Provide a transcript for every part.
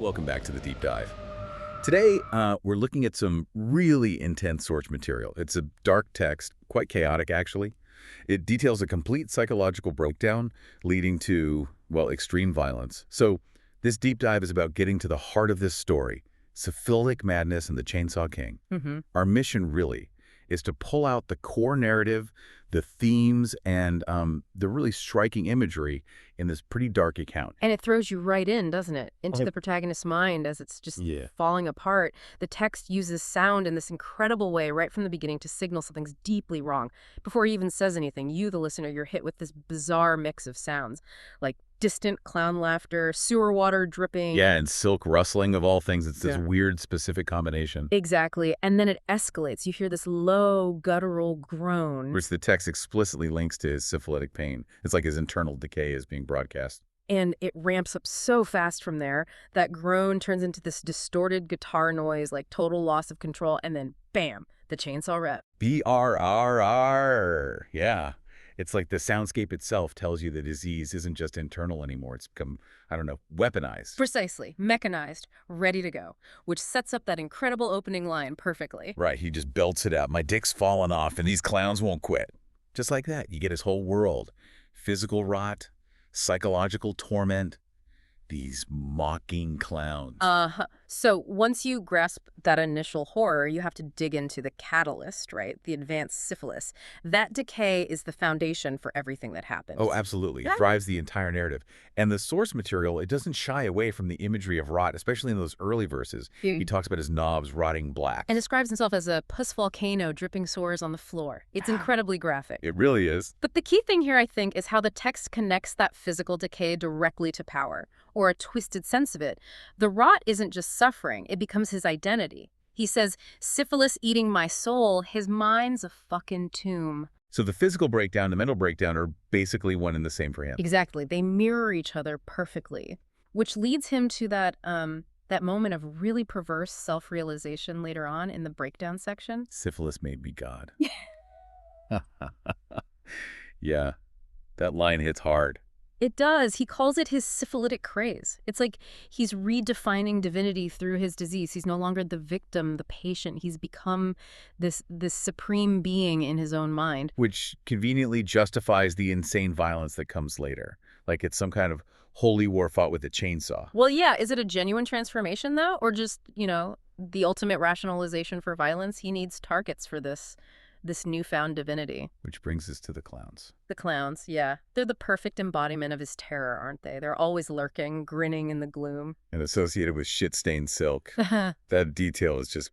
Welcome back to the Deep Dive. Today, we're looking at some really intense source material. It's a dark text, quite chaotic actually. It details a complete psychological breakdown leading to, well, extreme violence. So this deep dive is about getting to the heart of this story, syphilitic madness and the Chainsaw King. Our mission really is to pull out the core narrative, the themes, and the really striking imagery in this pretty dark account. And it throws you right in, doesn't it? Into the protagonist's mind as it's just falling apart. The text uses sound in this incredible way right from the beginning to signal something's deeply wrong. Before he even says anything, you, the listener, you're hit with this bizarre mix of sounds, like distant clown laughter, sewer water dripping. Yeah, and silk rustling of all things. It's this weird specific combination. Exactly. And then it escalates. You hear this low, guttural groan. Which the text explicitly links to his syphilitic pain. It's like his internal decay is being broadcast. And it ramps up so fast from there. That groan turns into this distorted guitar noise, like total loss of control. And then, bam, the chainsaw rep. B-R-R-R. Yeah. It's like the soundscape itself tells you the disease isn't just internal anymore. It's become, I don't know, weaponized. Precisely. Mechanized. Ready to go. Which sets up that incredible opening line perfectly. Right. He just belts it out. My dick's fallen off and these clowns won't quit. Just like that. You get his whole world. Physical rot, psychological torment, these mocking clowns. So once you grasp that initial horror, you have to dig into the catalyst, right? The advanced syphilis. That decay is the foundation for everything that happens. Oh, absolutely. It drives the entire narrative. And the source material, it doesn't shy away from the imagery of rot, especially in those early verses. He talks about his knobs rotting black. And describes himself as a puss volcano dripping sores on the floor. It's incredibly graphic. It really is. But the key thing here, I think, is how the text connects that physical decay directly to power, or a twisted sense of it. The rot isn't just suffering, it becomes his identity. He says, syphilis eating my soul, his mind's a fucking tomb. So the physical breakdown, the mental breakdown are basically one and the same for him. Exactly. They mirror each other perfectly, which leads him to that moment of really perverse self-realization later on in the breakdown section. Syphilis made me God. Yeah, that line hits hard. It does. He calls it his syphilitic craze. It's like he's redefining divinity through his disease. He's no longer the victim, the patient. He's become this supreme being in his own mind. Which conveniently justifies the insane violence that comes later. Like it's some kind of holy war fought with a chainsaw. Well, yeah. Is it a genuine transformation, though? Or just, the ultimate rationalization for violence? He needs targets for this newfound divinity. Which brings us to the clowns. The clowns, yeah. They're the perfect embodiment of his terror, aren't they? They're always lurking, grinning in the gloom. And associated with shit-stained silk. That detail is just,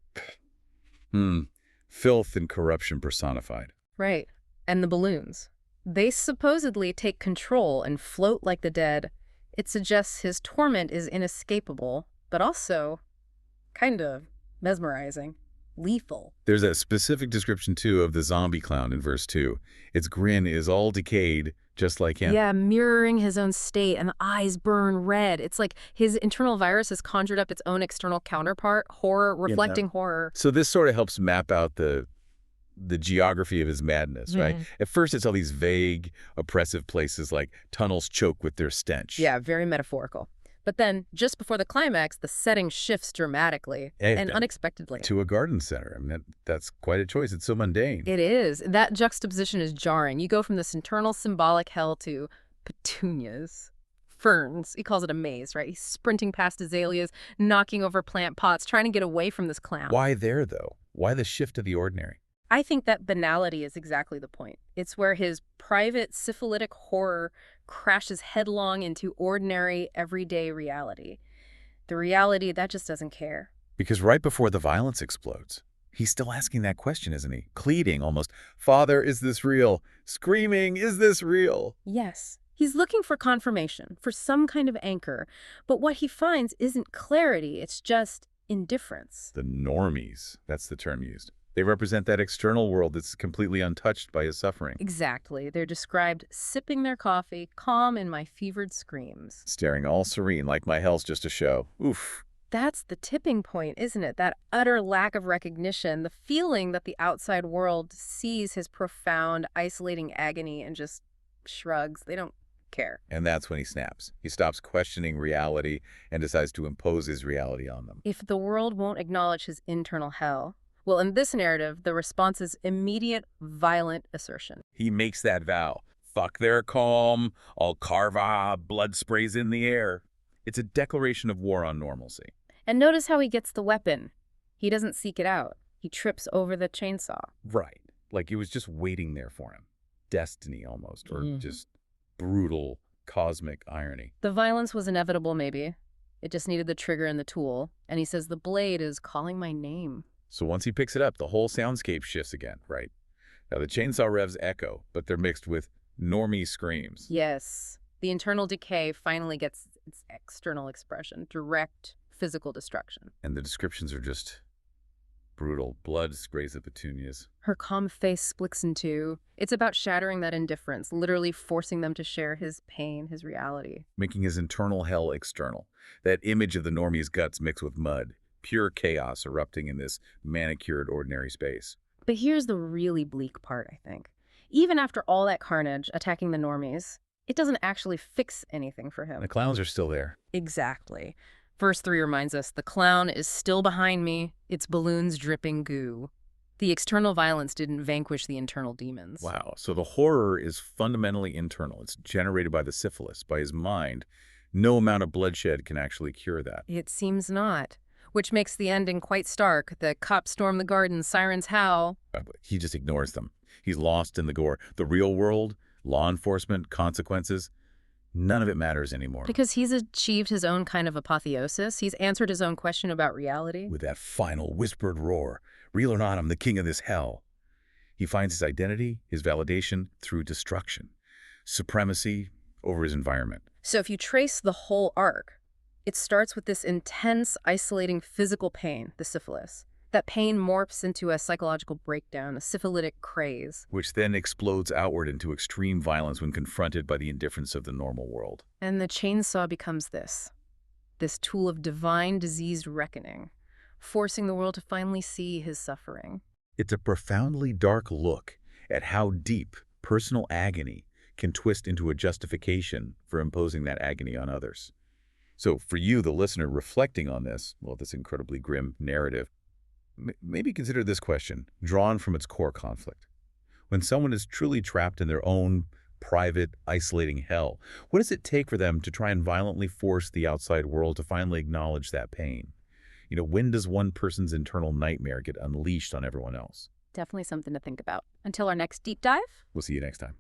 filth and corruption personified. Right. And the balloons. They supposedly take control and float like the dead. It suggests his torment is inescapable, but also kind of mesmerizing. Lethal. There's a specific description, too, of the zombie clown in verse 2. Its grin is all decayed, just like him. Yeah, mirroring his own state, and the eyes burn red. It's like his internal virus has conjured up its own external counterpart, horror, reflecting horror. So this sort of helps map out the geography of his madness, right? At first, it's all these vague, oppressive places like tunnels choke with their stench. Yeah, very metaphorical. But then, just before the climax, the setting shifts dramatically and unexpectedly. To a garden center. I mean, that's quite a choice. It's so mundane. It is. That juxtaposition is jarring. You go from this internal symbolic hell to petunias, ferns. He calls it a maze, right? He's sprinting past azaleas, knocking over plant pots, trying to get away from this clown. Why there, though? Why the shift to the ordinary? I think that banality is exactly the point. It's where his private syphilitic horror crashes headlong into ordinary, everyday reality. The reality that just doesn't care. Because right before the violence explodes, he's still asking that question, isn't he? Pleading almost, Father, is this real? Screaming, is this real? Yes. He's looking for confirmation, for some kind of anchor. But what he finds isn't clarity, it's just indifference. The normies, that's the term used. They represent that external world that's completely untouched by his suffering. Exactly. They're described sipping their coffee, calm in my fevered screams. Staring all serene like my hell's just a show. Oof. That's the tipping point, isn't it? That utter lack of recognition, the feeling that the outside world sees his profound, isolating agony and just shrugs. They don't care. And that's when he snaps. He stops questioning reality and decides to impose his reality on them. If the world won't acknowledge his internal hell, well, in this narrative, the response is immediate, violent assertion. He makes that vow. Fuck their calm, I'll carve blood sprays in the air. It's a declaration of war on normalcy. And notice how he gets the weapon. He doesn't seek it out. He trips over the chainsaw. Right. Like it was just waiting there for him. Destiny almost, or just brutal cosmic irony. The violence was inevitable, maybe. It just needed the trigger and the tool. And he says the blade is calling my name. So once he picks it up, the whole soundscape shifts again, right? Now the chainsaw revs echo, but they're mixed with normie screams. Yes. The internal decay finally gets its external expression, direct physical destruction. And the descriptions are just brutal. Blood sprays the petunias. Her calm face splits in two. It's about shattering that indifference, literally forcing them to share his pain, his reality. Making his internal hell external. That image of the normie's guts mixed with mud. Pure chaos erupting in this manicured ordinary space. But here's the really bleak part, I think. Even after all that carnage attacking the normies, it doesn't actually fix anything for him. The clowns are still there. Exactly. Verse 3 reminds us, the clown is still behind me, its balloons dripping goo. The external violence didn't vanquish the internal demons. Wow, so the horror is fundamentally internal. It's generated by the syphilis, by his mind. No amount of bloodshed can actually cure that. It seems not. Which makes the ending quite stark. The cops storm the garden, sirens howl. He just ignores them. He's lost in the gore. The real world, law enforcement, consequences, none of it matters anymore. Because he's achieved his own kind of apotheosis. He's answered his own question about reality. With that final whispered roar, real or not, I'm the king of this hell. He finds his identity, his validation through destruction, supremacy over his environment. So if you trace the whole arc, it starts with this intense, isolating physical pain, the syphilis. That pain morphs into a psychological breakdown, a syphilitic craze. Which then explodes outward into extreme violence when confronted by the indifference of the normal world. And the chainsaw becomes this tool of divine diseased reckoning, forcing the world to finally see his suffering. It's a profoundly dark look at how deep personal agony can twist into a justification for imposing that agony on others. So for you, the listener, reflecting on this incredibly grim narrative, maybe consider this question, drawn from its core conflict. When someone is truly trapped in their own private, isolating hell, what does it take for them to try and violently force the outside world to finally acknowledge that pain? When does one person's internal nightmare get unleashed on everyone else? Definitely something to think about. Until our next deep dive. We'll see you next time.